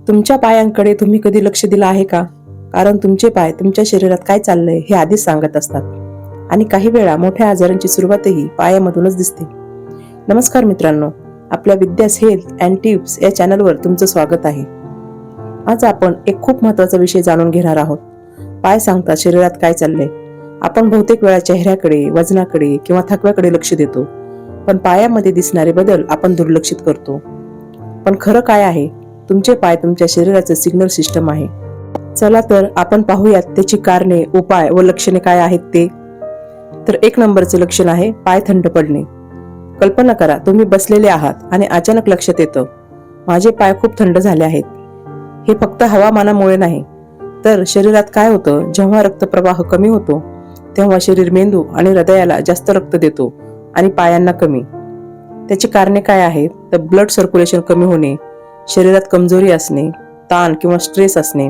तुमच्या पायांकडे तुम्ही कधी लक्ष दिलं आहे का? कारण तुमचे पाय तुमच्या शरीरात काय चाललंय हे आधीच सांगत असतात आणि काही वेळा मोठ्या आजारांची सुरुवातही पायामधूनच दिसते. नमस्कार मित्रांनो, आपल्या विद्यास हेल्थ अँड टिप्स या चॅनलवर तुमचं स्वागत आहे. आज आपण एक खूप महत्त्वाचा विषय जाणून घेणार आहोत. पाय सांगतात शरीरात काय चाललंय. आपण बहुतेक वेळा चेहऱ्याकडे, वजनाकडे किंवा थकव्याकडे लक्ष देतो, पण पायामध्ये दिसणारे बदल आपण दुर्लक्षित करतो. पण खरं काय आहे? तुमचे पाय तुमच्या शरीराचं सिग्नल सिस्टम आहे. चला तर आपण पाहूयात त्याची कारणे, उपाय व लक्षणे काय आहेत ते. तर 1 नंबरचे लक्षण आहे पाय थंड पडणे. कल्पना करा, तुम्ही बसलेले आहात आणि अचानक लक्षात येतं, माझे पाय खूप थंड झाले आहेत. हे फक्त हवामानामुळे नाही, तर शरीरात काय होतं, जेव्हा रक्तप्रवाह कमी होतो तेव्हा शरीर मेंदू आणि हृदयाला जास्त रक्त देतो आणि पायांना कमी. त्याची कारणे काय आहेत? तर ब्लड सर्क्युलेशन कमी होणे, शरीरात कमजोरी असणे, ताण किंवा स्ट्रेस असणे.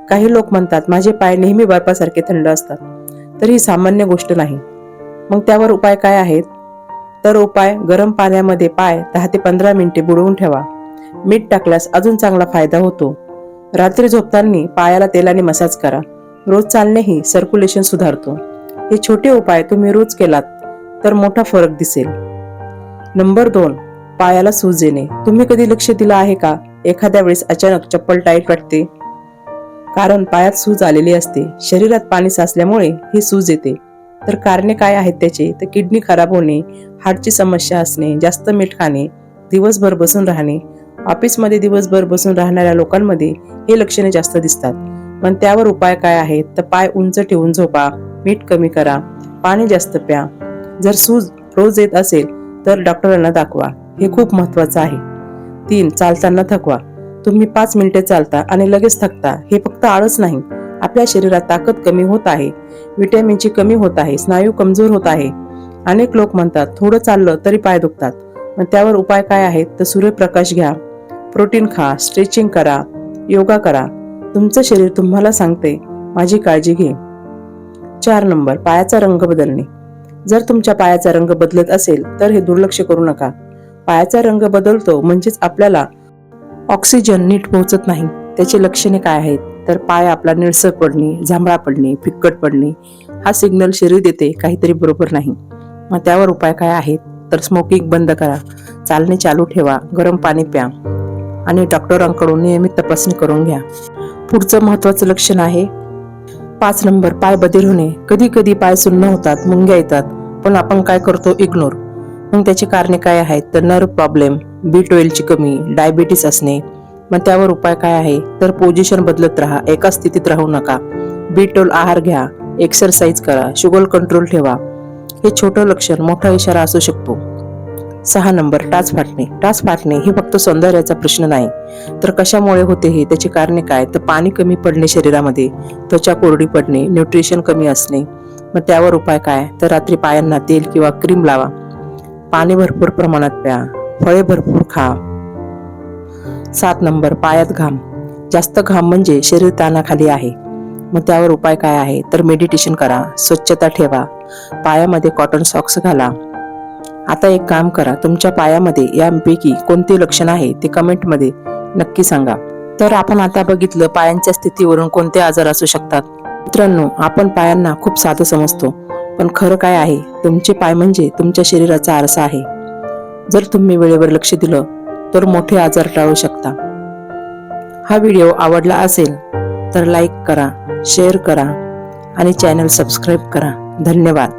काही लोक म्हणतात माझे पाय नेहमी बर्फासारखे थंड असतात, तर ही सामान्य गोष्ट नाही. मग त्यावर उपाय काय आहेत? तर उपाय, गरम पाण्यामध्ये पाय 10 ते 15 मिनिटे बुडवून ठेवा. मीठ टाकल्यास अजून चांगला फायदा होतो. रात्री झोपताना पायाला तेलाने मसाज करा. रोज चालणेही सर्क्युलेशन सुधारतो. हे छोटे उपाय तुम्ही रोज केलात तर मोठा फरक दिसेल. नंबर 2, पायाला सूज येणे. तुम्ही कधी लक्ष दिलं आहे का? एखाद्या वेळेस अचानक चप्पल टाईट वाटते, कारण पायात सूज आलेली असते. शरीरात पाणी साचल्यामुळे ही सूज येते. तर कारणे काय आहेत त्याचे? तर किडनी खराब होणे, हार्टची समस्या असणे, जास्त मीठ खाणे, दिवसभर बसून राहणे. ऑफिसमध्ये दिवसभर बसून राहणाऱ्या लोकांमध्ये हे लक्षणे जास्त दिसतात. पण त्यावर उपाय काय आहेत? तर पाय उंच ठेवून झोपा, मीठ कमी करा, पाणी जास्त प्या. जर सूज रोज येत असेल तर डॉक्टरांना दाखवा. हे खूप महत्त्वाचं आहे. 3, चालताना थकवा. तुम्ही 5 मिनिटे चालता आणि लगेच थकता. हे फक्त आळस नाही, आपल्या शरीरात ताकद कमी होत आहे, व्हिटॅमिनची कमी होत आहे, स्नायू कमजोर होत आहे. अनेक लोक म्हणतात थोडं चाललं तरी पाय दुखतात. मग त्यावर उपाय काय आहेत? तर सूर्यप्रकाश घ्या, प्रोटीन खा, स्ट्रेचिंग करा, योगा करा. तुमचं शरीर तुम्हाला सांगते माझी काळजी घे. 4 नंबर, पायाचा रंग बदलणे. जर तुमच्या पायाचा रंग बदलत असेल तर हे दुर्लक्ष करू नका. पायाचा रंग बदलतो म्हणजेच आपल्याला ऑक्सिजन नीट पोहोचत नाही. त्याची लक्षणे काय आहेत? तर पाय आपला निळसर पडणे, जांभळा पडणे, फिक्कट पडणे. हा सिग्नल शरीर देते काहीतरी बरोबर नाही. मग त्यावर उपाय काय आहेत? तर स्मोकिंग बंद करा, चालणे चालू ठेवा, गरम पाणी प्या आणि डॉक्टरांकडून नियमित तपासणी करून घ्या. पुढचं महत्त्वाचं लक्षण आहे 5 नंबर, पाय बधीर होणे. कधी कधी पाय सुन्न होतात, मुंग्या येतात, पण आपण काय करतो? इग्नोर. मग त्याची कारणे काय आहेत? तर नर्व प्रॉब्लेम, B12 ची कमी, डायबिटीस असणे. मग त्यावर उपाय काय आहे? तर पोझिशन बदलत राहा, एका स्थितीत राहू नका, B12 आहार घ्या, एक्सरसाइज करा, शुगर कंट्रोल ठेवा. हे छोटं लक्षण मोठा इशारा असू शकतो. 6 नंबर, टाच फाटणे. टाच फाटणे हे फक्त सौंदर्याचा प्रश्न नाही, तर कशामुळे होते हे? त्याची कारणे काय? तर पाणी कमी पडणे शरीरामध्ये, त्वचा कोरडी पडणे, न्यूट्रिशन कमी असणे. मग त्यावर उपाय काय? तर रात्री पायांना तेल किंवा क्रीम लावा, पाणी भरपूर प्रमाणात प्या, फळे भरपूर खा. 7 नंबर, पायात घाम. जास्त घाम म्हणजे शरीर ताणाखाली आहे. मग त्यावर उपाय काय आहे? तर मेडिटेशन करा, स्वच्छता ठेवा, पायामध्ये कॉटन सॉक्स घाला. आता एक काम करा, तुमच्या पायामध्ये यापैकी कोणते लक्षण आहे ते कमेंटमध्ये नक्की सांगा. तर आपण आता बघितलं पायांच्या स्थितीवरून कोणते आजार असू शकतात. मित्रांनो, आपण पायांना खूप साधं समजतो, पण खरं काय आहे? तुमचे पाय म्हणजे तुमच्या शरीराचा आरसा आहे. जर तुम्ही वेळेवर लक्ष दिलं तर मोठे आजार टाळू शकता. हा व्हिडिओ आवडला असेल तर लाईक करा, शेअर करा आणि चॅनल सबस्क्राईब करा. धन्यवाद.